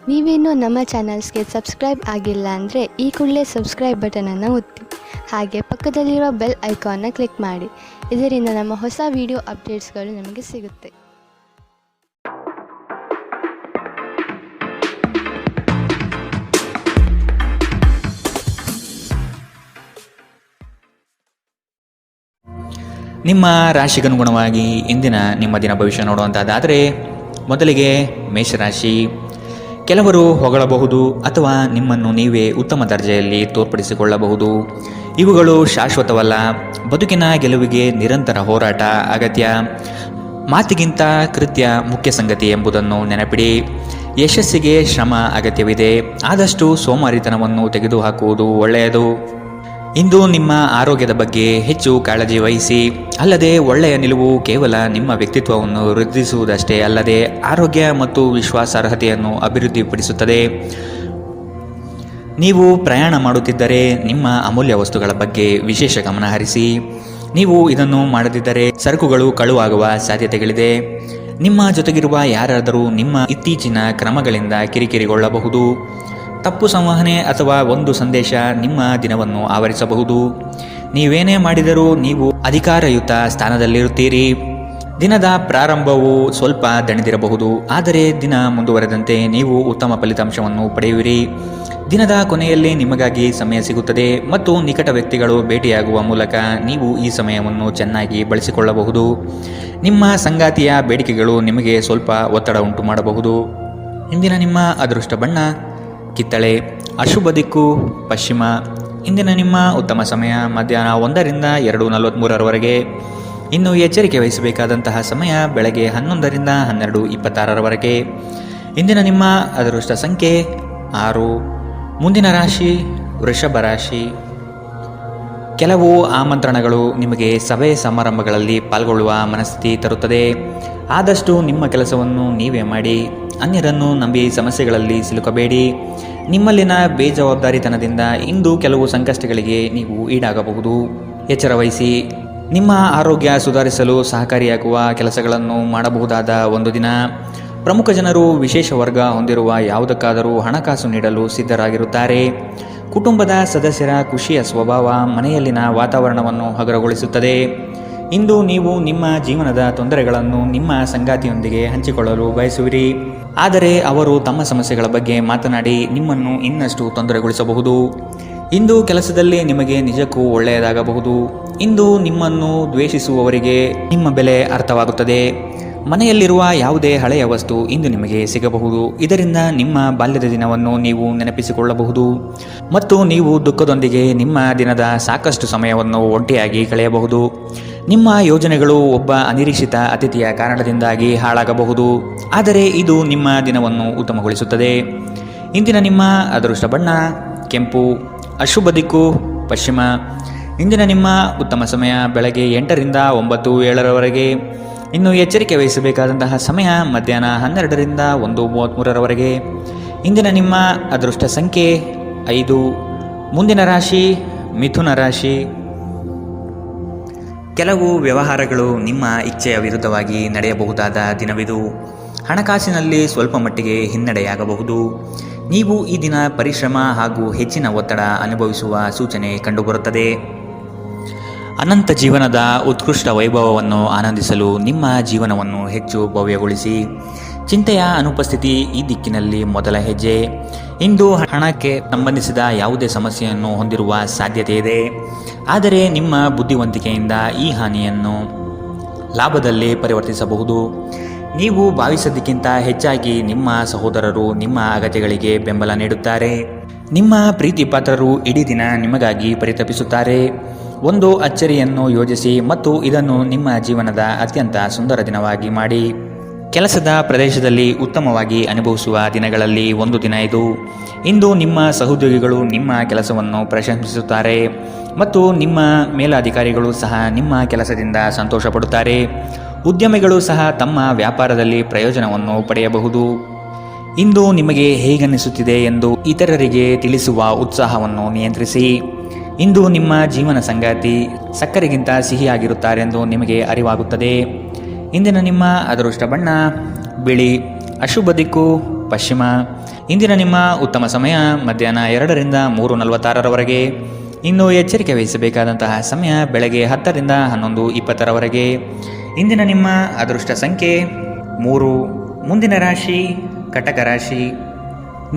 ನೀವೇನೂ ನಮ್ಮ ಚಾನಲ್ಸ್ಗೆ ಸಬ್ಸ್ಕ್ರೈಬ್ ಆಗಿಲ್ಲ ಅಂದರೆ ಈ ಕೂಡಲೇ ಸಬ್ಸ್ಕ್ರೈಬ್ ಬಟನನ್ನು ಒತ್ತಿ. ಹಾಗೆ ಪಕ್ಕದಲ್ಲಿರೋ ಬೆಲ್ ಐಕಾನ್ನ ಕ್ಲಿಕ್ ಮಾಡಿ. ಇದರಿಂದ ನಮ್ಮ ಹೊಸ ವಿಡಿಯೋ ಅಪ್ಡೇಟ್ಸ್ಗಳು ನಿಮಗೆ ಸಿಗುತ್ತೆ. ನಿಮ್ಮ ರಾಶಿಗನುಗುಣವಾಗಿ ಇಂದಿನ ನಿಮ್ಮ ದಿನ ಭವಿಷ್ಯ ನೋಡುವಂಥದ್ದಾದರೆ ಮೊದಲಿಗೆ ಮೇಷರಾಶಿ. ಕೆಲವರು ಹೊಗಳಬಹುದು ಅಥವಾ ನಿಮ್ಮನ್ನು ನೀವೇ ಉತ್ತಮ ದರ್ಜೆಯಲ್ಲಿ ತೋರ್ಪಡಿಸಿಕೊಳ್ಳಬಹುದು. ಇವುಗಳು ಶಾಶ್ವತವಲ್ಲ. ಬದುಕಿನ ಗೆಲುವಿಗೆ ನಿರಂತರ ಹೋರಾಟ ಅಗತ್ಯ. ಮಾತಿಗಿಂತ ಕೃತ್ಯ ಮುಖ್ಯ ಸಂಗತಿ ಎಂಬುದನ್ನು ನೆನಪಿಡಿ. ಯಶಸ್ಸಿಗೆ ಶ್ರಮ ಅಗತ್ಯವಿದೆ. ಆದಷ್ಟು ಸೋಮಾರಿತನವನ್ನು ತೆಗೆದುಹಾಕುವುದು ಒಳ್ಳೆಯದು. ಇಂದು ನಿಮ್ಮ ಆರೋಗ್ಯದ ಬಗ್ಗೆ ಹೆಚ್ಚು ಕಾಳಜಿ ವಹಿಸಿ. ಅಲ್ಲದೆ ಒಳ್ಳೆಯ ನಿಲುವು ಕೇವಲ ನಿಮ್ಮ ವ್ಯಕ್ತಿತ್ವವನ್ನು ವೃದ್ಧಿಸುವುದಷ್ಟೇ ಅಲ್ಲದೆ ಆರೋಗ್ಯ ಮತ್ತು ವಿಶ್ವಾಸಾರ್ಹತೆಯನ್ನು ಅಭಿವೃದ್ಧಿಪಡಿಸುತ್ತದೆ. ನೀವು ಪ್ರಯಾಣ ಮಾಡುತ್ತಿದ್ದರೆ ನಿಮ್ಮ ಅಮೂಲ್ಯ ವಸ್ತುಗಳ ಬಗ್ಗೆ ವಿಶೇಷ ಗಮನ ಹರಿಸಿ. ನೀವು ಇದನ್ನು ಮಾಡದಿದ್ದರೆ ಸರಕುಗಳು ಕಳುವಾಗುವ ಸಾಧ್ಯತೆಗಳಿದೆ. ನಿಮ್ಮ ಜೊತೆಗಿರುವ ಯಾರಾದರೂ ನಿಮ್ಮ ಇತ್ತೀಚಿನ ಕ್ರಮಗಳಿಂದ ಕಿರಿಕಿರಿಗೊಳ್ಳಬಹುದು. ತಪ್ಪು ಸಂವಹನೆ ಅಥವಾ ಒಂದು ಸಂದೇಶ ನಿಮ್ಮ ದಿನವನ್ನು ಆವರಿಸಬಹುದು. ನೀವೇನೇ ಮಾಡಿದರೂ ನೀವು ಅಧಿಕಾರಯುತ ಸ್ಥಾನದಲ್ಲಿರುತ್ತೀರಿ. ದಿನದ ಪ್ರಾರಂಭವು ಸ್ವಲ್ಪ ದಣಿದಿರಬಹುದು, ಆದರೆ ದಿನ ಮುಂದುವರೆದಂತೆ ನೀವು ಉತ್ತಮ ಫಲಿತಾಂಶವನ್ನು ಪಡೆಯುವಿರಿ. ದಿನದ ಕೊನೆಯಲ್ಲಿ ನಿಮಗಾಗಿ ಸಮಯ ಸಿಗುತ್ತದೆ ಮತ್ತು ನಿಕಟ ವ್ಯಕ್ತಿಗಳು ಭೇಟಿಯಾಗುವ ಮೂಲಕ ನೀವು ಈ ಸಮಯವನ್ನು ಚೆನ್ನಾಗಿ ಬಳಸಿಕೊಳ್ಳಬಹುದು. ನಿಮ್ಮ ಸಂಗಾತಿಯ ಬೇಡಿಕೆಗಳು ನಿಮಗೆ ಸ್ವಲ್ಪ ಒತ್ತಡ ಉಂಟು ಮಾಡಬಹುದು. ಇಂದಿನ ನಿಮ್ಮ ಅದೃಷ್ಟ ಬಣ್ಣ ಕಿತ್ತಳೆ. ಅಶುಭ ದಿಕ್ಕು ಪಶ್ಚಿಮ. ಇಂದಿನ ನಿಮ್ಮ ಉತ್ತಮ ಸಮಯ ಮಧ್ಯಾಹ್ನ 1ರಿಂದ 2:43 ಇನ್ನು ಎಚ್ಚರಿಕೆ ವಹಿಸಬೇಕಾದಂತಹ ಸಮಯ ಬೆಳಗ್ಗೆ 11ರಿಂದ 12:26 ಇಂದಿನ ನಿಮ್ಮ ಅದೃಷ್ಟ ಸಂಖ್ಯೆ 6. ಮುಂದಿನ ರಾಶಿ ವೃಷಭ ರಾಶಿ. ಕೆಲವು ಆಮಂತ್ರಣಗಳು ನಿಮಗೆ ಸಭೆ ಸಮಾರಂಭಗಳಲ್ಲಿ ಪಾಲ್ಗೊಳ್ಳುವ ಮನಸ್ಥಿತಿ ತರುತ್ತದೆ. ಆದಷ್ಟು ನಿಮ್ಮ ಕೆಲಸವನ್ನು ನೀವೇ ಮಾಡಿ. ಅನ್ಯರನ್ನು ನಂಬಿ ಸಮಸ್ಯೆಗಳಲ್ಲಿ ಸಿಲುಕಬೇಡಿ. ನಿಮ್ಮಲ್ಲಿನ ಬೇಜವಾಬ್ದಾರಿತನದಿಂದ ಇಂದು ಕೆಲವು ಸಂಕಷ್ಟಗಳಿಗೆ ನೀವು ಈಡಾಗಬಹುದು. ಎಚ್ಚರ ವಹಿಸಿ. ನಿಮ್ಮ ಆರೋಗ್ಯ ಸುಧಾರಿಸಲು ಸಹಕಾರಿಯಾಗುವ ಕೆಲಸಗಳನ್ನು ಮಾಡಬಹುದಾದ ಒಂದು ದಿನ. ಪ್ರಮುಖ ಜನರು ವಿಶೇಷ ವರ್ಗ ಹೊಂದಿರುವ ಯಾವುದಕ್ಕಾದರೂ ಹಣಕಾಸು ನೀಡಲು ಸಿದ್ಧರಾಗಿರುತ್ತಾರೆ. ಕುಟುಂಬದ ಸದಸ್ಯರ ಖುಷಿಯ ಸ್ವಭಾವ ಮನೆಯಲ್ಲಿನ ವಾತಾವರಣವನ್ನು ಹಗುರಗೊಳಿಸುತ್ತದೆ. ಇಂದು ನೀವು ನಿಮ್ಮ ಜೀವನದ ತೊಂದರೆಗಳನ್ನು ನಿಮ್ಮ ಸಂಗಾತಿಯೊಂದಿಗೆ ಹಂಚಿಕೊಳ್ಳಲು ಬಯಸುವಿರಿ. ಆದರೆ ಅವರು ತಮ್ಮ ಸಮಸ್ಯೆಗಳ ಬಗ್ಗೆ ಮಾತನಾಡಿ ನಿಮ್ಮನ್ನು ಇನ್ನಷ್ಟು ತೊಂದರೆಗೊಳಿಸಬಹುದು. ಇಂದು ಕೆಲಸದಲ್ಲಿ ನಿಮಗೆ ನಿಜಕ್ಕೂ ಒಳ್ಳೆಯದಾಗಬಹುದು. ಇಂದು ನಿಮ್ಮನ್ನು ದ್ವೇಷಿಸುವವರಿಗೆ ನಿಮ್ಮ ಬೆಲೆ ಅರ್ಥವಾಗುತ್ತದೆ. ಮನೆಯಲ್ಲಿರುವ ಯಾವುದೇ ಹಳೆಯ ವಸ್ತು ಇಂದು ನಿಮಗೆ ಸಿಗಬಹುದು. ಇದರಿಂದ ನಿಮ್ಮ ಬಾಲ್ಯದ ದಿನವನ್ನು ನೀವು ನೆನಪಿಸಿಕೊಳ್ಳಬಹುದು ಮತ್ತು ನೀವು ದುಃಖದೊಂದಿಗೆ ನಿಮ್ಮ ದಿನದ ಸಾಕಷ್ಟು ಸಮಯವನ್ನು ಒಂಟಿಯಾಗಿ ಕಳೆಯಬಹುದು. ನಿಮ್ಮ ಯೋಜನೆಗಳು ಒಬ್ಬ ಅನಿರೀಕ್ಷಿತ ಅತಿಥಿಯ ಕಾರಣದಿಂದಾಗಿ ಹಾಳಾಗಬಹುದು, ಆದರೆ ಇದು ನಿಮ್ಮ ದಿನವನ್ನು ಉತ್ತಮಗೊಳಿಸುತ್ತದೆ. ಇಂದಿನ ನಿಮ್ಮ ಅದೃಷ್ಟ ಬಣ್ಣ ಕೆಂಪು. ಅಶುಭ ದಿಕ್ಕು ಪಶ್ಚಿಮ. ಇಂದಿನ ನಿಮ್ಮ ಉತ್ತಮ ಸಮಯ ಬೆಳಗ್ಗೆ 8ರಿಂದ 9:07 ಇನ್ನು ಎಚ್ಚರಿಕೆ ವಹಿಸಬೇಕಾದಂತಹ ಸಮಯ ಮಧ್ಯಾಹ್ನ 12ರಿಂದ 1:33 ಇಂದಿನ ನಿಮ್ಮ ಅದೃಷ್ಟ ಸಂಖ್ಯೆ 5. ಮುಂದಿನ ರಾಶಿ ಮಿಥುನ ರಾಶಿ. ಕೆಲವು ವ್ಯವಹಾರಗಳು ನಿಮ್ಮ ಇಚ್ಛೆಯ ವಿರುದ್ಧವಾಗಿ ನಡೆಯಬಹುದಾದ ದಿನವಿದು. ಹಣಕಾಸಿನಲ್ಲಿ ಸ್ವಲ್ಪ ಮಟ್ಟಿಗೆ ಹಿನ್ನಡೆಯಾಗಬಹುದು. ನೀವು ಈ ದಿನ ಪರಿಶ್ರಮ ಹಾಗೂ ಹೆಚ್ಚಿನ ಒತ್ತಡ ಅನುಭವಿಸುವ ಸೂಚನೆ ಕಂಡುಬರುತ್ತದೆ. ಅನಂತ ಜೀವನದ ಉತ್ಕೃಷ್ಟ ವೈಭವವನ್ನು ಆನಂದಿಸಲು ನಿಮ್ಮ ಜೀವನವನ್ನು ಹೆಚ್ಚು ಭವ್ಯಗೊಳಿಸಿ. ಚಿಂತೆಯ ಅನುಪಸ್ಥಿತಿ ಈ ದಿಕ್ಕಿನಲ್ಲಿ ಮೊದಲ ಹೆಜ್ಜೆ. ಇಂದು ಹಣಕ್ಕೆ ಸಂಬಂಧಿಸಿದ ಯಾವುದೇ ಸಮಸ್ಯೆಯನ್ನು ಹೊಂದಿರುವ ಸಾಧ್ಯತೆ ಇದೆ, ಆದರೆ ನಿಮ್ಮ ಬುದ್ಧಿವಂತಿಕೆಯಿಂದ ಈ ಹಾನಿಯನ್ನು ಲಾಭದಲ್ಲಿ ಪರಿವರ್ತಿಸಬಹುದು. ನೀವು ಭಾವಿಸಿದ್ದಕ್ಕಿಂತ ಹೆಚ್ಚಾಗಿ ನಿಮ್ಮ ಸಹೋದರರು ನಿಮ್ಮ ಅಗತ್ಯಗಳಿಗೆ ಬೆಂಬಲ ನೀಡುತ್ತಾರೆ. ನಿಮ್ಮ ಪ್ರೀತಿ ಪಾತ್ರರು ಇಡೀ ದಿನ ನಿಮಗಾಗಿ ಪರಿತಪಿಸುತ್ತಾರೆ. ಒಂದು ಅಚ್ಚರಿಯನ್ನು ಯೋಜಿಸಿ ಮತ್ತು ಇದನ್ನು ನಿಮ್ಮ ಜೀವನದ ಅತ್ಯಂತ ಸುಂದರ ದಿನವಾಗಿ ಮಾಡಿ. ಕೆಲಸದ ಪ್ರದೇಶದಲ್ಲಿ ಉತ್ತಮವಾಗಿ ಅನುಭವಿಸುವ ದಿನಗಳಲ್ಲಿ ಒಂದು ದಿನ ಇದು. ಇಂದು ನಿಮ್ಮ ಸಹೋದ್ಯೋಗಿಗಳು ನಿಮ್ಮ ಕೆಲಸವನ್ನು ಪ್ರಶಂಸಿಸುತ್ತಾರೆ ಮತ್ತು ನಿಮ್ಮ ಮೇಲಾಧಿಕಾರಿಗಳು ಸಹ ನಿಮ್ಮ ಕೆಲಸದಿಂದ ಸಂತೋಷಪಡುತ್ತಾರೆ. ಉದ್ಯಮಿಗಳು ಸಹ ತಮ್ಮ ವ್ಯಾಪಾರದಲ್ಲಿ ಪ್ರಯೋಜನವನ್ನು ಪಡೆಯಬಹುದು. ಇಂದು ನಿಮಗೆ ಹೇಗನ್ನಿಸುತ್ತಿದೆ ಎಂದು ಇತರರಿಗೆ ತಿಳಿಸುವ ಉತ್ಸಾಹವನ್ನು ನಿಯಂತ್ರಿಸಿ. ಇಂದು ನಿಮ್ಮ ಜೀವನ ಸಂಗಾತಿ ಸಕ್ಕರೆಗಿಂತ ಸಿಹಿಯಾಗಿರುತ್ತಾರೆಂದು ನಿಮಗೆ ಅರಿವಾಗುತ್ತದೆ. ಇಂದಿನ ನಿಮ್ಮ ಅದೃಷ್ಟ ಬಣ್ಣ ಬಿಳಿ. ಅಶುಭ ದಿಕ್ಕು ಪಶ್ಚಿಮ. ಇಂದಿನ ನಿಮ್ಮ ಉತ್ತಮ ಸಮಯ ಮಧ್ಯಾಹ್ನ 2ರಿಂದ 3:46ರವರೆಗೆ. ಇನ್ನು ಎಚ್ಚರಿಕೆ ವಹಿಸಬೇಕಾದಂತಹ ಸಮಯ ಬೆಳಗ್ಗೆ 10ರಿಂದ 11:20ರವರೆಗೆ. ಇಂದಿನ ನಿಮ್ಮ ಅದೃಷ್ಟ ಸಂಖ್ಯೆ 3. ಮುಂದಿನ ರಾಶಿ ಕಟಕ ರಾಶಿ.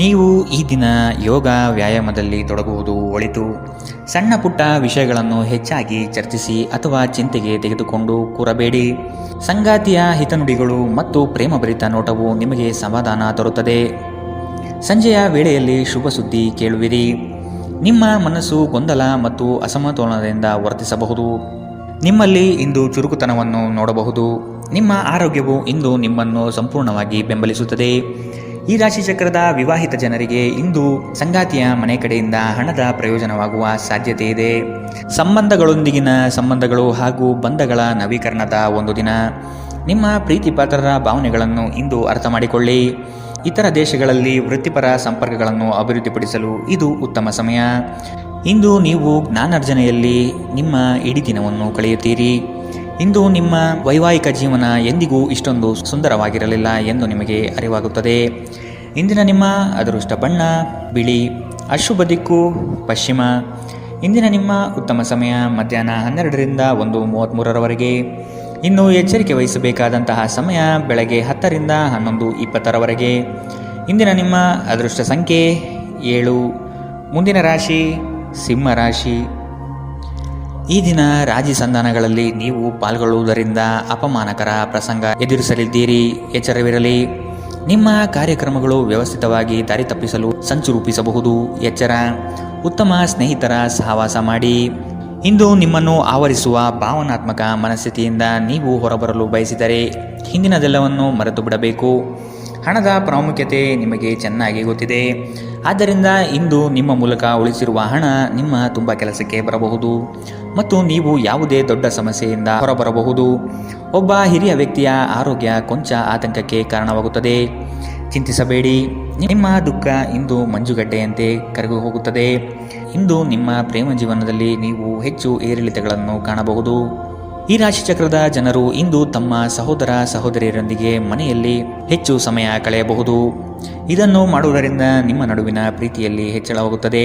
ನೀವು ಈ ದಿನ ಯೋಗ ವ್ಯಾಯಾಮದಲ್ಲಿ ತೊಡಗುವುದು ಒಳಿತು. ಸಣ್ಣ ಪುಟ್ಟ ವಿಷಯಗಳನ್ನು ಹೆಚ್ಚಾಗಿ ಚರ್ಚಿಸಿ ಅಥವಾ ಚಿಂತೆಗೆ ತೆಗೆದುಕೊಂಡು ಕೂರಬೇಡಿ. ಸಂಗಾತಿಯ ಹಿತನುಡಿಗಳು ಮತ್ತು ಪ್ರೇಮಭರಿತ ನೋಟವು ನಿಮಗೆ ಸಮಾಧಾನ ತರುತ್ತದೆ. ಸಂಜೆಯ ವೇಳೆಯಲ್ಲಿ ಶುಭ ಸುದ್ದಿ ಕೇಳುವಿರಿ. ನಿಮ್ಮ ಮನಸ್ಸು ಗೊಂದಲ ಮತ್ತು ಅಸಮತೋಲನದಿಂದ ವರ್ತಿಸಬಹುದು. ನಿಮ್ಮಲ್ಲಿ ಇಂದು ಚುರುಕುತನವನ್ನು ನೋಡಬಹುದು. ನಿಮ್ಮ ಆರೋಗ್ಯವು ಇಂದು ನಿಮ್ಮನ್ನು ಸಂಪೂರ್ಣವಾಗಿ ಬೆಂಬಲಿಸುತ್ತದೆ. ಈ ರಾಶಿ ಚಕ್ರದ ವಿವಾಹಿತ ಜನರಿಗೆ ಇಂದು ಸಂಗಾತಿಯ ಮನೆ ಕಡೆಯಿಂದ ಹಣದ ಪ್ರಯೋಜನವಾಗುವ ಸಾಧ್ಯತೆ ಇದೆ. ಸಂಬಂಧಗಳೊಂದಿಗಿನ ಸಂಬಂಧಗಳು ಹಾಗೂ ಬಂಧಗಳ ನವೀಕರಣದ ಒಂದು ದಿನ. ನಿಮ್ಮ ಪ್ರೀತಿ ಪಾತ್ರರ ಭಾವನೆಗಳನ್ನು ಇಂದು ಅರ್ಥ ಮಾಡಿಕೊಳ್ಳಿ. ಇತರ ದೇಶಗಳಲ್ಲಿ ವೃತ್ತಿಪರ ಸಂಪರ್ಕಗಳನ್ನು ಅಭಿವೃದ್ಧಿಪಡಿಸಲು ಇದು ಉತ್ತಮ ಸಮಯ. ಇಂದು ನೀವು ಜ್ಞಾನಾರ್ಜನೆಯಲ್ಲಿ ನಿಮ್ಮ ಇಡೀ ದಿನವನ್ನು ಕಳೆಯುತ್ತೀರಿ. ಇಂದು ನಿಮ್ಮ ವೈವಾಹಿಕ ಜೀವನ ಎಂದಿಗೂ ಇಷ್ಟೊಂದು ಸುಂದರವಾಗಿರಲಿಲ್ಲ ಎಂದು ನಿಮಗೆ ಅರಿವಾಗುತ್ತದೆ. ಇಂದಿನ ನಿಮ್ಮ ಅದೃಷ್ಟ ಬಣ್ಣ ಬಿಳಿ. ಅಶುಭ ದಿಕ್ಕು ಪಶ್ಚಿಮ. ಇಂದಿನ ನಿಮ್ಮ ಉತ್ತಮ ಸಮಯ ಮಧ್ಯಾಹ್ನ 12ರಿಂದ 1:33ರವರೆಗೆ. ಇನ್ನು ಎಚ್ಚರಿಕೆ ವಹಿಸಬೇಕಾದಂತಹ ಸಮಯ ಬೆಳಗ್ಗೆ 10ರಿಂದ 11:20ರವರೆಗೆ. ಇಂದಿನ ನಿಮ್ಮ ಅದೃಷ್ಟ ಸಂಖ್ಯೆ 7. ಮುಂದಿನ ರಾಶಿ ಸಿಂಹ ರಾಶಿ. ಈ ದಿನ ರಾಜಿ ಸಂಧಾನಗಳಲ್ಲಿ ನೀವು ಪಾಲ್ಗೊಳ್ಳುವುದರಿಂದ ಅಪಮಾನಕರ ಪ್ರಸಂಗ ಎದುರಿಸಲಿದ್ದೀರಿ. ಎಚ್ಚರವಿರಲಿ. ನಿಮ್ಮ ಕಾರ್ಯಕ್ರಮಗಳು ವ್ಯವಸ್ಥಿತವಾಗಿ ದಾರಿ ತಪ್ಪಿಸಲು ಸಂಚು ರೂಪಿಸಬಹುದು. ಎಚ್ಚರ. ಉತ್ತಮ ಸ್ನೇಹಿತರ ಸಹವಾಸ ಮಾಡಿ. ಇಂದು ನಿಮ್ಮನ್ನು ಆವರಿಸುವ ಭಾವನಾತ್ಮಕ ಮನಸ್ಥಿತಿಯಿಂದ ನೀವು ಹೊರಬರಲು ಬಯಸಿದರೆ ಹಿಂದಿನದೆಲ್ಲವನ್ನು ಮರೆತು ಬಿಡಬೇಕು. ಹಣದ ಪ್ರಾಮುಖ್ಯತೆ ನಿಮಗೆ ಚೆನ್ನಾಗಿ ಗೊತ್ತಿದೆ. ಆದ್ದರಿಂದ ಇಂದು ನಿಮ್ಮ ಮೂಲಕ ಉಳಿಸಿರುವ ಹಣ ನಿಮ್ಮ ತುಂಬ ಕೆಲಸಕ್ಕೆ ಬರಬಹುದು ಮತ್ತು ನೀವು ಯಾವುದೇ ದೊಡ್ಡ ಸಮಸ್ಯೆಯಿಂದ ಹೊರಬರಬಹುದು. ಒಬ್ಬ ಹಿರಿಯ ವ್ಯಕ್ತಿಯ ಆರೋಗ್ಯ ಕೊಂಚ ಆತಂಕಕ್ಕೆ ಕಾರಣವಾಗುತ್ತದೆ. ಚಿಂತಿಸಬೇಡಿ. ನಿಮ್ಮ ದುಃಖ ಇಂದು ಮಂಜುಗಡ್ಡೆಯಂತೆ ಕರಗಿ ಹೋಗುತ್ತದೆ. ಇಂದು ನಿಮ್ಮ ಪ್ರೇಮ ಜೀವನದಲ್ಲಿ ನೀವು ಹೆಚ್ಚು ಏರಿಳಿತಗಳನ್ನು ಕಾಣಬಹುದು. ಈ ರಾಶಿಚಕ್ರದ ಜನರು ಇಂದು ತಮ್ಮ ಸಹೋದರ ಸಹೋದರಿಯರೊಂದಿಗೆ ಮನೆಯಲ್ಲಿ ಹೆಚ್ಚು ಸಮಯ ಕಳೆಯಬಹುದು. ಇದನ್ನು ಮಾಡುವುದರಿಂದ ನಿಮ್ಮ ನಡುವಿನ ಪ್ರೀತಿಯಲ್ಲಿ ಹೆಚ್ಚಳವಾಗುತ್ತದೆ.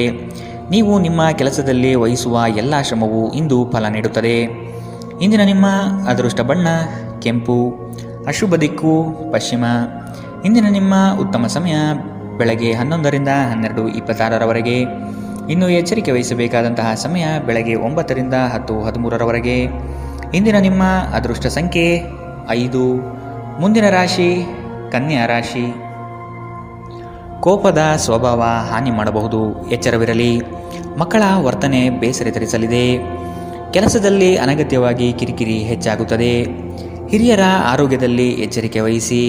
ನೀವು ನಿಮ್ಮ ಕೆಲಸದಲ್ಲಿ ವಹಿಸುವ ಎಲ್ಲ ಶ್ರಮವು ಇಂದು ಫಲ ನೀಡುತ್ತದೆ. ಇಂದಿನ ನಿಮ್ಮ ಅದೃಷ್ಟ ಬಣ್ಣ ಕೆಂಪು. ಅಶುಭ ದಿಕ್ಕು ಪಶ್ಚಿಮ. ಇಂದಿನ ನಿಮ್ಮ ಉತ್ತಮ ಸಮಯ ಬೆಳಗ್ಗೆ 11ರಿಂದ 12:26ರವರೆಗೆ. ಇನ್ನು ಎಚ್ಚರಿಕೆ ವಹಿಸಬೇಕಾದಂತಹ ಸಮಯ ಬೆಳಗ್ಗೆ 9ರಿಂದ 10:13ರವರೆಗೆ. ಇಂದಿನ ನಿಮ್ಮ ಅದೃಷ್ಟ ಸಂಖ್ಯೆ 5. ಮುಂದಿನ ರಾಶಿ ಕನ್ಯಾ ರಾಶಿ. ಕೋಪದ ಸ್ವಭಾವ ಹಾನಿ ಮಾಡಬಹುದು. ಎಚ್ಚರವಿರಲಿ. ಮಕ್ಕಳ ವರ್ತನೆ ಬೇಸರ ತರಿಸಲಿದೆ. ಕೆಲಸದಲ್ಲಿ ಅನಗತ್ಯವಾಗಿ ಕಿರಿಕಿರಿ ಹೆಚ್ಚಾಗುತ್ತದೆ. ಹಿರಿಯರ ಆರೋಗ್ಯದಲ್ಲಿ ಎಚ್ಚರಿಕೆ ವಹಿಸಿ.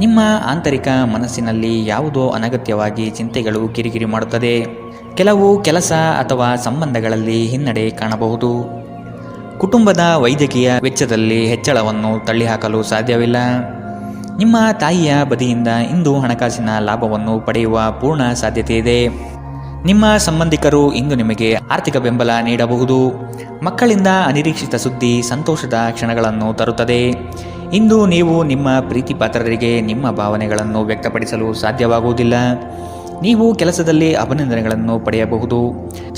ನಿಮ್ಮ ಆಂತರಿಕ ಮನಸ್ಸಿನಲ್ಲಿ ಯಾವುದೋ ಅನಗತ್ಯವಾಗಿ ಚಿಂತೆಗಳು ಕಿರಿಕಿರಿ ಮಾಡುತ್ತದೆ. ಕೆಲವು ಕೆಲಸ ಅಥವಾ ಸಂಬಂಧಗಳಲ್ಲಿ ಹಿನ್ನಡೆ ಕಾಣಬಹುದು. ಕುಟುಂಬದ ವೈದ್ಯಕೀಯ ವೆಚ್ಚದಲ್ಲಿ ಹೆಚ್ಚಳವನ್ನು ತಳ್ಳಿಹಾಕಲು ಸಾಧ್ಯವಿಲ್ಲ. ನಿಮ್ಮ ತಾಯಿಯ ಬದಿಯಿಂದ ಇಂದು ಹಣಕಾಸಿನ ಲಾಭವನ್ನು ಪಡೆಯುವ ಪೂರ್ಣ ಸಾಧ್ಯತೆ ಇದೆ. ನಿಮ್ಮ ಸಂಬಂಧಿಕರು ಇಂದು ನಿಮಗೆ ಆರ್ಥಿಕ ಬೆಂಬಲ ನೀಡಬಹುದು. ಮಕ್ಕಳಿಂದ ಅನಿರೀಕ್ಷಿತ ಸುದ್ದಿ ಸಂತೋಷದ ಕ್ಷಣಗಳನ್ನು ತರುತ್ತದೆ. ಇಂದು ನೀವು ನಿಮ್ಮ ಪ್ರೀತಿ ಪಾತ್ರರಿಗೆ ನಿಮ್ಮ ಭಾವನೆಗಳನ್ನು ವ್ಯಕ್ತಪಡಿಸಲು ಸಾಧ್ಯವಾಗುವುದಿಲ್ಲ. ನೀವು ಕೆಲಸದಲ್ಲಿ ಅಭಿನಂದನೆಗಳನ್ನು ಪಡೆಯಬಹುದು.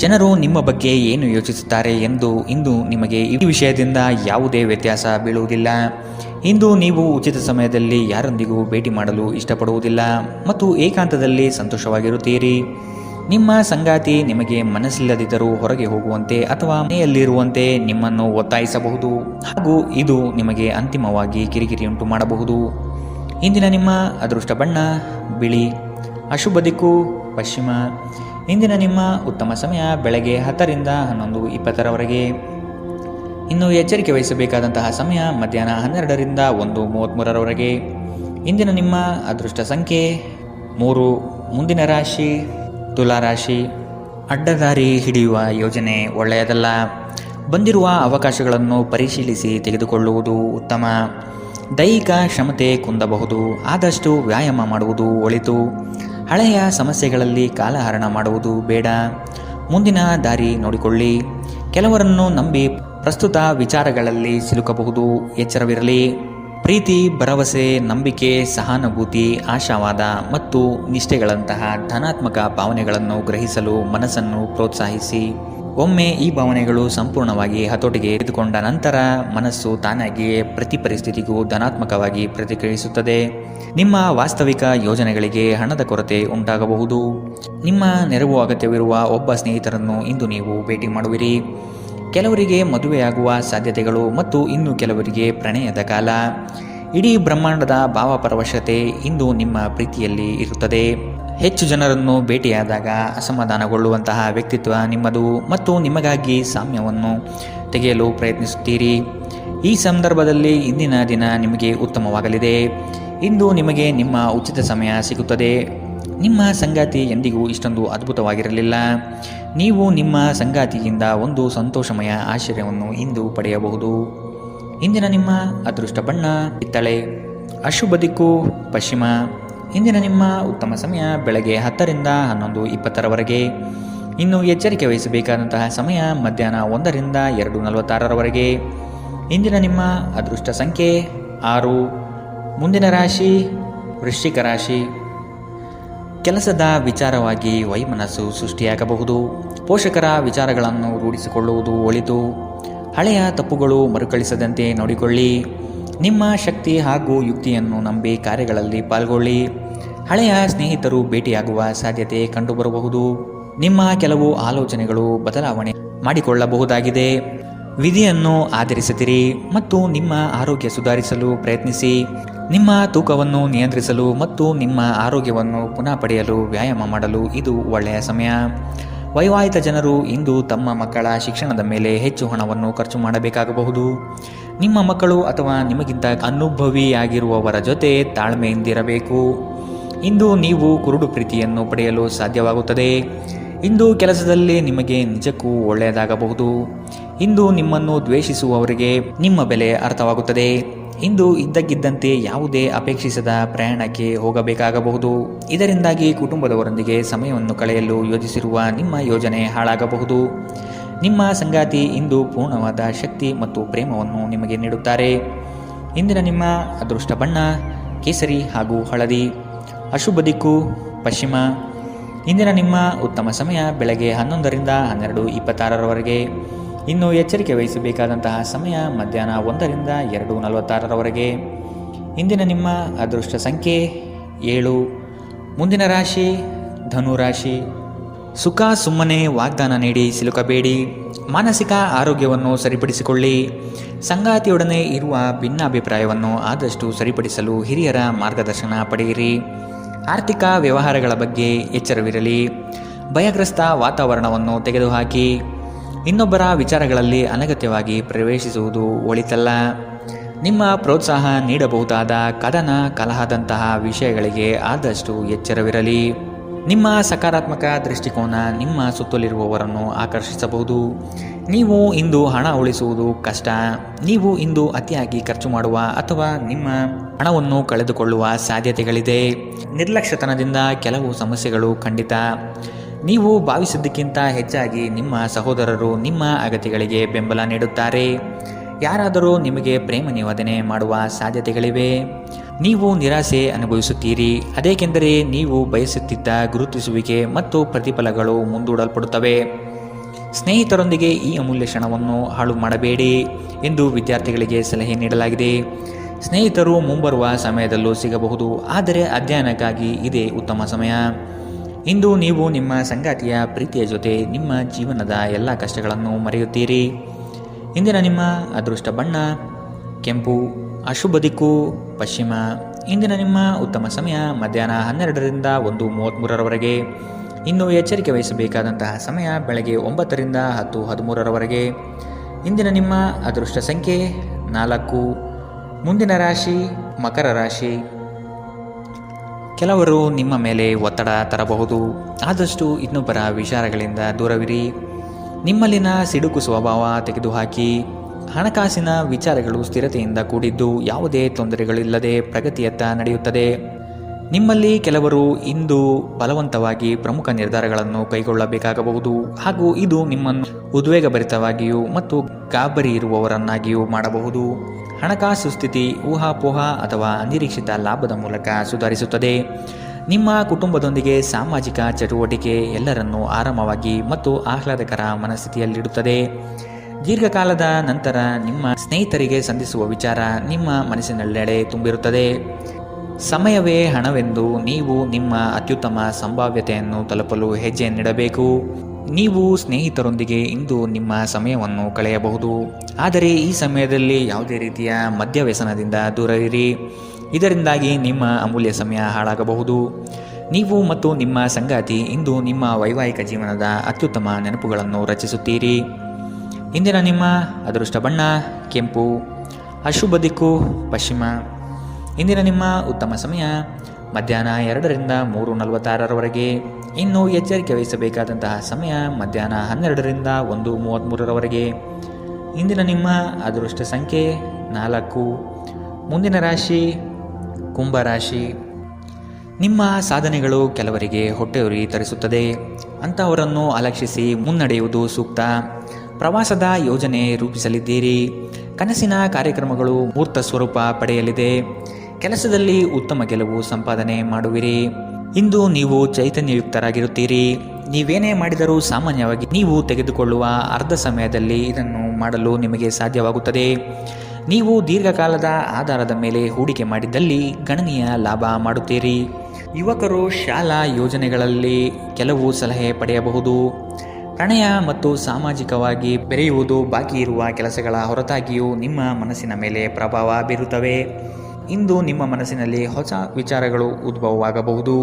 ಜನರು ನಿಮ್ಮ ಬಗ್ಗೆ ಏನು ಯೋಚಿಸುತ್ತಾರೆ ಎಂದು ಇಂದು ನಿಮಗೆ ಈ ವಿಷಯದಿಂದ ಯಾವುದೇ ವ್ಯತ್ಯಾಸ ಬೀಳುವುದಿಲ್ಲ. ಇಂದು ನೀವು ಉಚಿತ ಸಮಯದಲ್ಲಿ ಯಾರೊಂದಿಗೂ ಭೇಟಿ ಮಾಡಲು ಇಷ್ಟಪಡುವುದಿಲ್ಲ ಮತ್ತು ಏಕಾಂತದಲ್ಲಿ ಸಂತೋಷವಾಗಿರುತ್ತೀರಿ. ನಿಮ್ಮ ಸಂಗಾತಿ ನಿಮಗೆ ಮನಸ್ಸಿಲ್ಲದಿದ್ದರೂ ಹೊರಗೆ ಹೋಗುವಂತೆ ಅಥವಾ ಮನೆಯಲ್ಲಿರುವಂತೆ ನಿಮ್ಮನ್ನು ಒತ್ತಾಯಿಸಬಹುದು ಹಾಗೂ ಇದು ನಿಮಗೆ ಅಂತಿಮವಾಗಿ ಕಿರಿಕಿರಿಯುಂಟು ಮಾಡಬಹುದು. ಇಂದಿನ ನಿಮ್ಮ ಅದೃಷ್ಟ ಬಣ್ಣ ಬಿಳಿ. ಅಶುಭ ದಿಕ್ಕು ಪಶ್ಚಿಮ. ಇಂದಿನ ನಿಮ್ಮ ಉತ್ತಮ ಸಮಯ ಬೆಳಗ್ಗೆ 10ರಿಂದ 11:20ರವರೆಗೆ. ಇನ್ನು ಎಚ್ಚರಿಕೆ ವಹಿಸಬೇಕಾದಂತಹ ಸಮಯ ಮಧ್ಯಾಹ್ನ 12ರಿಂದ 1:33ರವರೆಗೆ. ಇಂದಿನ ನಿಮ್ಮ ಅದೃಷ್ಟ ಸಂಖ್ಯೆ 3. ಮುಂದಿನ ರಾಶಿ ತುಲಾರಾಶಿ. ಅಡ್ಡದಾರಿ ಹಿಡಿಯುವ ಯೋಜನೆ ಒಳ್ಳೆಯದಲ್ಲ. ಬಂದಿರುವ ಅವಕಾಶಗಳನ್ನು ಪರಿಶೀಲಿಸಿ ತೆಗೆದುಕೊಳ್ಳುವುದು ಉತ್ತಮ. ದೈಹಿಕ ಕ್ಷಮತೆ ಕುಂದಬಹುದು. ಆದಷ್ಟು ವ್ಯಾಯಾಮ ಮಾಡುವುದು ಒಳಿತು. ಹಳೆಯ ಸಮಸ್ಯೆಗಳಲ್ಲಿ ಕಾಲಹರಣ ಮಾಡುವುದು ಬೇಡ. ಮುಂದಿನ ದಾರಿ ನೋಡಿಕೊಳ್ಳಿ. ಕೆಲವರನ್ನು ನಂಬಿ ಪ್ರಸ್ತುತ ವಿಚಾರಗಳಲ್ಲಿ ಸಿಲುಕಬಹುದು. ಎಚ್ಚರವಿರಲಿ. ಪ್ರೀತಿ, ಭರವಸೆ, ನಂಬಿಕೆ, ಸಹಾನುಭೂತಿ, ಆಶಾವಾದ ಮತ್ತು ನಿಷ್ಠೆಗಳಂತಹ ಧನಾತ್ಮಕ ಭಾವನೆಗಳನ್ನು ಗ್ರಹಿಸಲು ಮನಸ್ಸನ್ನು ಪ್ರೋತ್ಸಾಹಿಸಿ. ಒಮ್ಮೆ ಈ ಭಾವನೆಗಳು ಸಂಪೂರ್ಣವಾಗಿ ಹತೋಟಿಗೆ ತೆಗೆದುಕೊಂಡ ನಂತರ ಮನಸ್ಸು ತಾನಾಗಿಯೇ ಪ್ರತಿ ಪರಿಸ್ಥಿತಿಗೂ ಧನಾತ್ಮಕವಾಗಿ ಪ್ರತಿಕ್ರಿಯಿಸುತ್ತದೆ. ನಿಮ್ಮ ವಾಸ್ತವಿಕ ಯೋಜನೆಗಳಿಗೆ ಹಣದ ಕೊರತೆ ಉಂಟಾಗಬಹುದು. ನಿಮ್ಮ ನೆರವು ಅಗತ್ಯವಿರುವ ಒಬ್ಬ ಸ್ನೇಹಿತರನ್ನು ಇಂದು ನೀವು ಭೇಟಿ ಮಾಡುವಿರಿ. ಕೆಲವರಿಗೆ ಮದುವೆಯಾಗುವ ಸಾಧ್ಯತೆಗಳು ಮತ್ತು ಇನ್ನು ಕೆಲವರಿಗೆ ಪ್ರಣಯದ ಕಾಲ. ಇಡೀ ಬ್ರಹ್ಮಾಂಡದ ಭಾವಪರವಶತೆ ಇಂದು ನಿಮ್ಮ ಪ್ರೀತಿಯಲ್ಲಿ ಇರುತ್ತದೆ. ಹೆಚ್ಚು ಜನರನ್ನು ಭೇಟಿಯಾದಾಗ ಅಸಮಾಧಾನಗೊಳ್ಳುವಂತಹ ವ್ಯಕ್ತಿತ್ವ ನಿಮ್ಮದು ಮತ್ತು ನಿಮಗಾಗಿ ಸಾಮ್ಯವನ್ನು ತೆಗೆಯಲು ಪ್ರಯತ್ನಿಸುತ್ತೀರಿ. ಈ ಸಂದರ್ಭದಲ್ಲಿ ಇಂದಿನ ದಿನ ನಿಮಗೆ ಉತ್ತಮವಾಗಲಿದೆ. ಇಂದು ನಿಮಗೆ ನಿಮ್ಮ ಉಚಿತ ಸಮಯ ಸಿಗುತ್ತದೆ. ನಿಮ್ಮ ಸಂಗಾತಿ ಎಂದಿಗೂ ಇಷ್ಟೊಂದು ಅದ್ಭುತವಾಗಿರಲಿಲ್ಲ. ನೀವು ನಿಮ್ಮ ಸಂಗಾತಿಯಿಂದ ಒಂದು ಸಂತೋಷಮಯ ಆಶ್ಚರ್ಯವನ್ನು ಇಂದು ಪಡೆಯಬಹುದು. ಇಂದಿನ ನಿಮ್ಮ ಅದೃಷ್ಟ ಬಣ್ಣ ಕಿತ್ತಳೆ. ಅಶುಭ ದಿಕ್ಕು ಪಶ್ಚಿಮ. ಇಂದಿನ ನಿಮ್ಮ ಉತ್ತಮ ಸಮಯ ಬೆಳಗ್ಗೆ 10ರಿಂದ 11:20ರವರೆಗೆ. ಇನ್ನು ಎಚ್ಚರಿಕೆ ವಹಿಸಬೇಕಾದಂತಹ ಸಮಯ ಮಧ್ಯಾಹ್ನ 1ರಿಂದ 2:46ರವರೆಗೆ. ಇಂದಿನ ನಿಮ್ಮ ಅದೃಷ್ಟ ಸಂಖ್ಯೆ 6. ಮುಂದಿನ ರಾಶಿ ವೃಶ್ಚಿಕ ರಾಶಿ. ಕೆಲಸದ ವಿಚಾರವಾಗಿ ವೈಮನಸ್ಸು ಸೃಷ್ಟಿಯಾಗಬಹುದು. ಪೋಷಕರ ವಿಚಾರಗಳನ್ನು ರೂಢಿಸಿಕೊಳ್ಳುವುದು ಒಳಿತು. ಹಳೆಯ ತಪ್ಪುಗಳು ಮರುಕಳಿಸದಂತೆ ನೋಡಿಕೊಳ್ಳಿ. ನಿಮ್ಮ ಶಕ್ತಿ ಹಾಗೂ ಯುಕ್ತಿಯನ್ನು ನಂಬಿ ಕಾರ್ಯಗಳಲ್ಲಿ ಪಾಲ್ಗೊಳ್ಳಿ. ಹಳೆಯ ಸ್ನೇಹಿತರು ಭೇಟಿಯಾಗುವ ಸಾಧ್ಯತೆ ಕಂಡುಬರಬಹುದು. ನಿಮ್ಮ ಕೆಲವು ಆಲೋಚನೆಗಳು ಬದಲಾವಣೆ ಮಾಡಿಕೊಳ್ಳಬಹುದಾಗಿದೆ. ವಿಧಿಯನ್ನು ಆಧರಿಸುತ್ತಿರಿ ಮತ್ತು ನಿಮ್ಮ ಆರೋಗ್ಯ ಸುಧಾರಿಸಲು ಪ್ರಯತ್ನಿಸಿ. ನಿಮ್ಮ ತೂಕವನ್ನು ನಿಯಂತ್ರಿಸಲು ಮತ್ತು ನಿಮ್ಮ ಆರೋಗ್ಯವನ್ನು ಪುನಃ ಪಡೆಯಲು ವ್ಯಾಯಾಮ ಮಾಡಲು ಇದು ಒಳ್ಳೆಯ ಸಮಯ. ವೈವಾಹಿಕ ಜನರು ಇಂದು ತಮ್ಮ ಮಕ್ಕಳ ಶಿಕ್ಷಣದ ಮೇಲೆ ಹೆಚ್ಚು ಹಣವನ್ನು ಖರ್ಚು ಮಾಡಬೇಕಾಗಬಹುದು. ನಿಮ್ಮ ಮಕ್ಕಳು ಅಥವಾ ನಿಮಗಿಂತ ಅನುಭವಿಯಾಗಿರುವವರ ಜೊತೆ ತಾಳ್ಮೆಯಿಂದಿರಬೇಕು. ಇಂದು ನೀವು ಕುರುಡು ಪ್ರೀತಿಯನ್ನು ಪಡೆಯಲು ಸಾಧ್ಯವಾಗುತ್ತದೆ. ಇಂದು ಕೆಲಸದಲ್ಲಿ ನಿಮಗೆ ನಿಜಕ್ಕೂ ಒಳ್ಳೆಯದಾಗಬಹುದು. ಇಂದು ನಿಮ್ಮನ್ನು ದ್ವೇಷಿಸುವವರಿಗೆ ನಿಮ್ಮ ಬೆಲೆ ಅರ್ಥವಾಗುತ್ತದೆ. ಇಂದು ಇದ್ದಕ್ಕಿದ್ದಂತೆ ಯಾವುದೇ ಅಪೇಕ್ಷಿಸದ ಪ್ರಯಾಣಕ್ಕೆ ಹೋಗಬೇಕಾಗಬಹುದು. ಇದರಿಂದಾಗಿ ಕುಟುಂಬದವರೊಂದಿಗೆ ಸಮಯವನ್ನು ಕಳೆಯಲು ಯೋಜಿಸಿರುವ ನಿಮ್ಮ ಯೋಜನೆ ಹಾಳಾಗಬಹುದು. ನಿಮ್ಮ ಸಂಗಾತಿ ಇಂದು ಪೂರ್ಣವಾದ ಶಕ್ತಿ ಮತ್ತು ಪ್ರೇಮವನ್ನು ನಿಮಗೆ ನೀಡುತ್ತಾರೆ. ಇಂದಿನ ನಿಮ್ಮ ಅದೃಷ್ಟ ಬಣ್ಣ ಕೇಸರಿ ಹಾಗೂ ಹಳದಿ. ಅಶುಭ ದಿಕ್ಕು ಪಶ್ಚಿಮ. ಇಂದಿನ ನಿಮ್ಮ ಉತ್ತಮ ಸಮಯ ಬೆಳಗ್ಗೆ 11ರಿಂದ 12:26ರವರೆಗೆ. ಇನ್ನು ಎಚ್ಚರಿಕೆ ವಹಿಸಬೇಕಾದಂತಹ ಸಮಯ ಮಧ್ಯಾಹ್ನ 1ರಿಂದ 2:46ರವರೆಗೆ. ಇಂದಿನ ನಿಮ್ಮ ಅದೃಷ್ಟ ಸಂಖ್ಯೆ 7. ಮುಂದಿನ ರಾಶಿ ಧನು ರಾಶಿ. ಸುಖ ಸುಮ್ಮನೆ ವಾಗ್ದಾನ ನೀಡಿ ಸಿಲುಕಬೇಡಿ. ಮಾನಸಿಕ ಆರೋಗ್ಯವನ್ನು ಸರಿಪಡಿಸಿಕೊಳ್ಳಿ. ಸಂಗಾತಿಯೊಡನೆ ಇರುವ ಭಿನ್ನಾಭಿಪ್ರಾಯವನ್ನು ಆದಷ್ಟು ಸರಿಪಡಿಸಲು ಹಿರಿಯರ ಮಾರ್ಗದರ್ಶನ ಪಡೆಯಿರಿ. ಆರ್ಥಿಕ ವ್ಯವಹಾರಗಳ ಬಗ್ಗೆ ಎಚ್ಚರವಿರಲಿ. ಭಯಗ್ರಸ್ತ ವಾತಾವರಣವನ್ನು ತೆಗೆದುಹಾಕಿ. ಇನ್ನೊಬ್ಬರ ವಿಚಾರಗಳಲ್ಲಿ ಅನಗತ್ಯವಾಗಿ ಪ್ರವೇಶಿಸುವುದು ಒಳಿತಲ್ಲ. ನಿಮ್ಮ ಪ್ರೋತ್ಸಾಹ ನೀಡಬಹುದಾದ ಕದನ ಕಲಹದಂತಹ ವಿಷಯಗಳಿಗೆ ಆದಷ್ಟು ಎಚ್ಚರವಿರಲಿ. ನಿಮ್ಮ ಸಕಾರಾತ್ಮಕ ದೃಷ್ಟಿಕೋನ ನಿಮ್ಮ ಸುತ್ತಲಿರುವವರನ್ನು ಆಕರ್ಷಿಸಬಹುದು. ನೀವು ಇಂದು ಹಣ ಉಳಿಸುವುದು ಕಷ್ಟ. ನೀವು ಇಂದು ಅತಿಯಾಗಿ ಖರ್ಚು ಮಾಡುವ ಅಥವಾ ನಿಮ್ಮ ಹಣವನ್ನು ಕಳೆದುಕೊಳ್ಳುವ ಸಾಧ್ಯತೆಗಳಿದೆ. ನಿರ್ಲಕ್ಷ್ಯತನದಿಂದ ಕೆಲವು ಸಮಸ್ಯೆಗಳು ಖಂಡಿತ. ನೀವು ಭಾವಿಸಿದ್ದಕ್ಕಿಂತ ಹೆಚ್ಚಾಗಿ ನಿಮ್ಮ ಸಹೋದರರು ನಿಮ್ಮ ಅಗತ್ಯಗಳಿಗೆ ಬೆಂಬಲ ನೀಡುತ್ತಾರೆ. ಯಾರಾದರೂ ನಿಮಗೆ ಪ್ರೇಮ ನಿವೇದನೆ ಮಾಡುವ ಸಾಧ್ಯತೆಗಳಿವೆ. ನೀವು ನಿರಾಸೆ ಅನುಭವಿಸುತ್ತೀರಿ. ಅದೇಕೆಂದರೆ ನೀವು ಬಯಸುತ್ತಿದ್ದ ಗುರುತಿಸುವಿಕೆ ಮತ್ತು ಪ್ರತಿಫಲಗಳು ಮುಂದೂಡಲ್ಪಡುತ್ತವೆ. ಸ್ನೇಹಿತರೊಂದಿಗೆ ಈ ಅಮೂಲ್ಯ ಕ್ಷಣವನ್ನು ಹಾಳು ಮಾಡಬೇಡಿ ಎಂದು ವಿದ್ಯಾರ್ಥಿಗಳಿಗೆ ಸಲಹೆ ನೀಡಲಾಗಿದೆ. ಸ್ನೇಹಿತರು ಮುಂಬರುವ ಸಮಯದಲ್ಲೂ ಸಿಗಬಹುದು, ಆದರೆ ಅಧ್ಯಯನಕ್ಕಾಗಿ ಇದೇ ಉತ್ತಮ ಸಮಯ. ಇಂದು ನೀವು ನಿಮ್ಮ ಸಂಗಾತಿಯ ಪ್ರೀತಿಯ ಜೊತೆ ನಿಮ್ಮ ಜೀವನದ ಎಲ್ಲ ಕಷ್ಟಗಳನ್ನು ಮರೆಯುತ್ತೀರಿ. ಇಂದಿನ ನಿಮ್ಮ ಅದೃಷ್ಟ ಬಣ್ಣ ಕೆಂಪು. ಅಶುಭ ದಿಕ್ಕು ಪಶ್ಚಿಮ. ಇಂದಿನ ನಿಮ್ಮ ಉತ್ತಮ ಸಮಯ ಮಧ್ಯಾಹ್ನ 12ರಿಂದ 1:33ರವರೆಗೆ. ಇನ್ನು ಎಚ್ಚರಿಕೆ ವಹಿಸಬೇಕಾದಂತಹ ಸಮಯ ಬೆಳಗ್ಗೆ 9ರಿಂದ 10:13ರವರೆಗೆ. ಇಂದಿನ ನಿಮ್ಮ ಅದೃಷ್ಟ ಸಂಖ್ಯೆ 4. ಮುಂದಿನ ರಾಶಿ ಮಕರ ರಾಶಿ. ಕೆಲವರು ನಿಮ್ಮ ಮೇಲೆ ಒತ್ತಡ ತರಬಹುದು. ಆದಷ್ಟು ಇನ್ನೊಬ್ಬರ ವಿಚಾರಗಳಿಂದ ದೂರವಿರಿ. ನಿಮ್ಮಲ್ಲಿನ ಸಿಡುಕು ಸ್ವಭಾವ ತೆಗೆದುಹಾಕಿ. ಹಣಕಾಸಿನ ವಿಚಾರಗಳು ಸ್ಥಿರತೆಯಿಂದ ಕೂಡಿದ್ದು ಯಾವುದೇ ತೊಂದರೆಗಳಿಲ್ಲದೆ ಪ್ರಗತಿಯತ್ತ ನಡೆಯುತ್ತದೆ. ನಿಮ್ಮಲ್ಲಿ ಕೆಲವರು ಇಂದು ಬಲವಂತವಾಗಿ ಪ್ರಮುಖ ನಿರ್ಧಾರಗಳನ್ನು ಕೈಗೊಳ್ಳಬೇಕಾಗಬಹುದು ಹಾಗೂ ಇದು ನಿಮ್ಮನ್ನು ಉದ್ವೇಗಭರಿತವಾಗಿಯೂ ಮತ್ತು ಗಾಬರಿ ಇರುವವರನ್ನಾಗಿಯೂ ಮಾಡಬಹುದು. ಹಣಕಾಸು ಸ್ಥಿತಿ ಊಹಾಪೋಹ ಅಥವಾ ಅನಿರೀಕ್ಷಿತ ಲಾಭದ ಮೂಲಕ ಸುಧಾರಿಸುತ್ತದೆ. ನಿಮ್ಮ ಕುಟುಂಬದೊಂದಿಗೆ ಸಾಮಾಜಿಕ ಚಟುವಟಿಕೆ ಎಲ್ಲರನ್ನೂ ಆರಾಮವಾಗಿ ಮತ್ತು ಆಹ್ಲಾದಕರ ಮನಸ್ಥಿತಿಯಲ್ಲಿಡುತ್ತದೆ. ದೀರ್ಘಕಾಲದ ನಂತರ ನಿಮ್ಮ ಸ್ನೇಹಿತರಿಗೆ ಸಂಧಿಸುವ ವಿಚಾರ ನಿಮ್ಮ ಮನಸ್ಸಿನೆಲ್ಲೆಡೆ ತುಂಬಿರುತ್ತದೆ. ಸಮಯವೇ ಹಣವೆಂದು ನೀವು ನಿಮ್ಮ ಅತ್ಯುತ್ತಮ ಸಂಭಾವ್ಯತೆಯನ್ನು ತಲುಪಲು ಹೆಜ್ಜೆಯನ್ನಿಡಬೇಕು. ನೀವು ಸ್ನೇಹಿತರೊಂದಿಗೆ ಇಂದು ನಿಮ್ಮ ಸಮಯವನ್ನು ಕಳೆಯಬಹುದು, ಆದರೆ ಈ ಸಮಯದಲ್ಲಿ ಯಾವುದೇ ರೀತಿಯ ಮದ್ಯವ್ಯಸನದಿಂದ ದೂರವಿರಿ. ಇದರಿಂದಾಗಿ ನಿಮ್ಮ ಅಮೂಲ್ಯ ಸಮಯ ಹಾಳಾಗಬಹುದು. ನೀವು ಮತ್ತು ನಿಮ್ಮ ಸಂಗಾತಿ ಇಂದು ನಿಮ್ಮ ವೈವಾಹಿಕ ಜೀವನದ ಅತ್ಯುತ್ತಮ ನೆನಪುಗಳನ್ನು ರಚಿಸುತ್ತೀರಿ. ಇಂದಿನ ನಿಮ್ಮ ಅದೃಷ್ಟ ಬಣ್ಣ ಕೆಂಪು, ಅಶುಭ ದಿಕ್ಕು ಪಶ್ಚಿಮ. ಇಂದಿನ ನಿಮ್ಮ ಉತ್ತಮ ಸಮಯ ಮಧ್ಯಾಹ್ನ 2ರಿಂದ 3:46ರವರೆಗೆ. ಇನ್ನು ಎಚ್ಚರಿಕೆ ವಹಿಸಬೇಕಾದಂತಹ ಸಮಯ ಮಧ್ಯಾಹ್ನ 12ರಿಂದ 1:33ರವರೆಗೆ. ಇಂದಿನ ನಿಮ್ಮ ಅದೃಷ್ಟ ಸಂಖ್ಯೆ 4. ಮುಂದಿನ ರಾಶಿ ಕುಂಭರಾಶಿ. ನಿಮ್ಮ ಸಾಧನೆಗಳು ಕೆಲವರಿಗೆ ಹೊಟ್ಟೆಯುರಿ ತರಿಸುತ್ತದೆ. ಅಂತಹವರನ್ನು ಅಲಕ್ಷಿಸಿ ಮುನ್ನಡೆಯುವುದು ಸೂಕ್ತ. ಪ್ರವಾಸದ ಯೋಜನೆ ರೂಪಿಸಲಿದ್ದೀರಿ. ಕನಸಿನ ಕಾರ್ಯಕ್ರಮಗಳು ಮೂರ್ತ ಸ್ವರೂಪ ಪಡೆಯಲಿದೆ. ಕೆಲಸದಲ್ಲಿ ಉತ್ತಮ ಗೆಲುವು ಸಂಪಾದನೆ ಮಾಡುವಿರಿ. ಇಂದು ನೀವು ಚೈತನ್ಯಯುಕ್ತರಾಗಿರುತ್ತೀರಿ. ನೀವೇನೇ ಮಾಡಿದರೂ ಸಾಮಾನ್ಯವಾಗಿ ನೀವು ತೆಗೆದುಕೊಳ್ಳುವ ಅರ್ಧ ಸಮಯದಲ್ಲಿ ಇದನ್ನು ಮಾಡಲು ನಿಮಗೆ ಸಾಧ್ಯವಾಗುತ್ತದೆ. ನೀವು ದೀರ್ಘಕಾಲದ ಆಧಾರದ ಮೇಲೆ ಹೂಡಿಕೆ ಮಾಡಿದ್ದಲ್ಲಿ ಗಣನೀಯ ಲಾಭ ಮಾಡುತ್ತೀರಿ. ಯುವಕರು ಶಾಲಾ ಯೋಜನೆಗಳಲ್ಲಿ ಕೆಲವು ಸಲಹೆ ಪಡೆಯಬಹುದು. ಪ್ರಣಯ ಮತ್ತು ಸಾಮಾಜಿಕವಾಗಿ ಬೆರೆಯುವುದು ಬಾಕಿ ಇರುವ ಕೆಲಸಗಳ ಹೊರತಾಗಿಯೂ ನಿಮ್ಮ ಮನಸ್ಸಿನ ಮೇಲೆ ಪ್ರಭಾವ ಬೀರುತ್ತವೆ. ಇಂದು ನಿಮ್ಮ ಮನಸ್ಸಿನಲ್ಲಿ ಹೊಸ ವಿಚಾರಗಳು ಉದ್ಭವವಾಗಬಹುದು.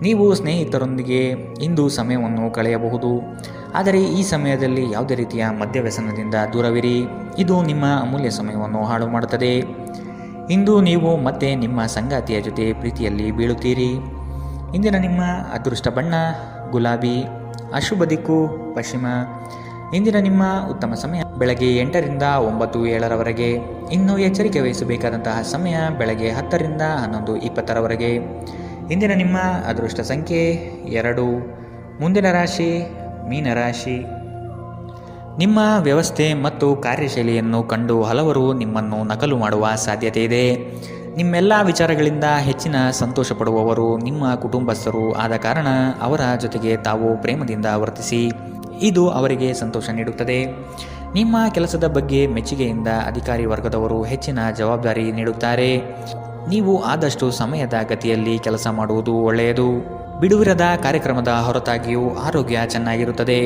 ನೀವು ಸ್ನೇಹಿತರೊಂದಿಗೆ ಇಂದು ಸಮಯವನ್ನು ಕಳೆಯಬಹುದು, ಆದರೆ ಈ ಸಮಯದಲ್ಲಿ ಯಾವುದೇ ರೀತಿಯ ಮದ್ಯವ್ಯಸನದಿಂದ ದೂರವಿರಿ. ಇದು ನಿಮ್ಮ ಅಮೂಲ್ಯ ಸಮಯವನ್ನು ಹಾಳು ಮಾಡುತ್ತದೆ. ಇಂದು ನೀವು ಮತ್ತೆ ನಿಮ್ಮ ಸಂಗಾತಿಯ ಜೊತೆ ಪ್ರೀತಿಯಲ್ಲಿ ಬೀಳುತ್ತೀರಿ. ಇಂದಿನ ನಿಮ್ಮ ಅದೃಷ್ಟ ಬಣ್ಣ ಗುಲಾಬಿ, ಅಶುಭ ದಿಕ್ಕು ಪಶ್ಚಿಮ. ಇಂದಿನ ನಿಮ್ಮ ಉತ್ತಮ ಸಮಯ ಬೆಳಗ್ಗೆ 8ರಿಂದ 9:07ರವರೆಗೆ. ಇನ್ನು ಎಚ್ಚರಿಕೆ ವಹಿಸಬೇಕಾದಂತಹ ಸಮಯ ಬೆಳಗ್ಗೆ 10ರಿಂದ 11:20ರವರೆಗೆ. ಇಂದಿನ ನಿಮ್ಮ ಅದೃಷ್ಟ ಸಂಖ್ಯೆ 2. ಮುಂದಿನ ರಾಶಿ ಮೀನರಾಶಿ. ನಿಮ್ಮ ವ್ಯವಸ್ಥೆ ಮತ್ತು ಕಾರ್ಯಶೈಲಿಯನ್ನು ಕಂಡು ಹಲವರು ನಿಮ್ಮನ್ನು ನಕಲು ಮಾಡುವ ಸಾಧ್ಯತೆ ಇದೆ. ನಿಮ್ಮೆಲ್ಲ ವಿಚಾರಗಳಿಂದ ಹೆಚ್ಚಿನ ಸಂತೋಷ ಪಡುವವರು ನಿಮ್ಮ ಕುಟುಂಬಸ್ಥರು ಆದ ಕಾರಣ ಅವರ ಜೊತೆಗೆ ತಾವು ಪ್ರೇಮದಿಂದ ವರ್ತಿಸಿ. ಇದು ಅವರಿಗೆ ಸಂತೋಷ ನೀಡುತ್ತದೆ. ನಿಮ್ಮ ಕೆಲಸದ ಬಗ್ಗೆ ಮೆಚ್ಚುಗೆಯಿಂದ ಅಧಿಕಾರಿ ವರ್ಗದವರು ಹೆಚ್ಚಿನ ಜವಾಬ್ದಾರಿ ನೀಡುತ್ತಾರೆ. ನೀವು ಆದಷ್ಟು ಸಮಯದ ಗತಿಯಲ್ಲಿ ಕೆಲಸ ಮಾಡುವುದು ಒಳ್ಳೆಯದು. ಬಿಡುವಿರದ ಕಾರ್ಯಕ್ರಮದ ಹೊರತಾಗಿಯೂ ಆರೋಗ್ಯ ಚೆನ್ನಾಗಿರುತ್ತದೆ.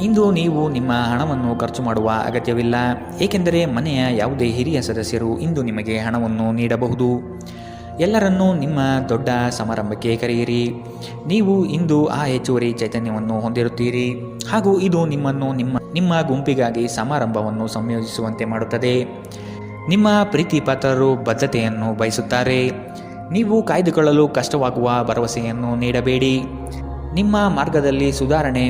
ಇಂದು ನೀವು ನಿಮ್ಮ ಹಣವನ್ನು ಖರ್ಚು ಮಾಡುವ ಅಗತ್ಯವಿಲ್ಲ, ಏಕೆಂದರೆ ಮನೆಯ ಯಾವುದೇ ಹಿರಿಯ ಸದಸ್ಯರು ಇಂದು ನಿಮಗೆ ಹಣವನ್ನು ನೀಡಬಹುದು. ಎಲ್ಲರನ್ನೂ ನಿಮ್ಮ ದೊಡ್ಡ ಸಮಾರಂಭಕ್ಕೆ ಕರೆಯಿರಿ. ನೀವು ಇಂದು ಆ ಹೆಚ್ಚುವರಿ ಚೈತನ್ಯವನ್ನು ಹೊಂದಿರುತ್ತೀರಿ ಹಾಗೂ ಇದು ನಿಮ್ಮನ್ನು ನಿಮ್ಮ ಗುಂಪಿಗಾಗಿ ಸಮಾರಂಭವನ್ನು ಸಂಯೋಜಿಸುವಂತೆ ಮಾಡುತ್ತದೆ. ನಿಮ್ಮ ಪ್ರೀತಿ ಪಾತ್ರರು ಬದ್ಧತೆಯನ್ನು ಬಯಸುತ್ತಾರೆ. ನೀವು ಕಾಯ್ದುಕೊಳ್ಳಲು ಕಷ್ಟವಾಗುವ ಭರವಸೆಯನ್ನು ನೀಡಬೇಡಿ. ನಿಮ್ಮ ಮಾರ್ಗದಲ್ಲಿ ಸುಧಾರಣೆ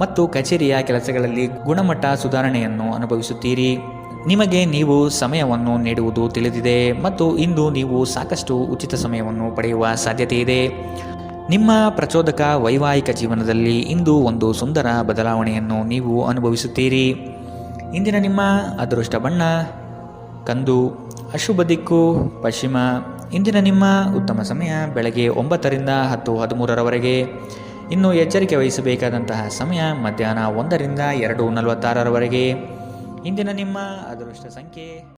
ಮತ್ತು ಕಚೇರಿಯ ಕೆಲಸಗಳಲ್ಲಿ ಗುಣಮಟ್ಟ ಸುಧಾರಣೆಯನ್ನು ಅನುಭವಿಸುತ್ತೀರಿ. ನಿಮಗೆ ನೀವು ಸಮಯವನ್ನು ನೀಡುವುದು ತಿಳಿದಿದೆ ಮತ್ತು ಇಂದು ನೀವು ಸಾಕಷ್ಟು ಉಚಿತ ಸಮಯವನ್ನು ಪಡೆಯುವ ಸಾಧ್ಯತೆ ಇದೆ. ನಿಮ್ಮ ಪ್ರಚೋದಕ ವೈವಾಹಿಕ ಜೀವನದಲ್ಲಿ ಇಂದು ಒಂದು ಸುಂದರ ಬದಲಾವಣೆಯನ್ನು ನೀವು ಅನುಭವಿಸುತ್ತೀರಿ. ಇಂದಿನ ನಿಮ್ಮ ಅದೃಷ್ಟ ಬಣ್ಣ ಕಂದು, ಅಶುಭ ದಿಕ್ಕು ಪಶ್ಚಿಮ. ಇಂದಿನ ನಿಮ್ಮ ಉತ್ತಮ ಸಮಯ ಬೆಳಗ್ಗೆ 9ರಿಂದ 10:13ರವರೆಗೆ. ಇನ್ನು ಎಚ್ಚರಿಕೆ ವಹಿಸಬೇಕಾದಂತಹ ಸಮಯ ಮಧ್ಯಾಹ್ನ 1ರಿಂದ 2:46ರವರೆಗೆ. ಇಂದಿನ ನಿಮ್ಮ ಅದೃಷ್ಟ ಸಂಖ್ಯೆ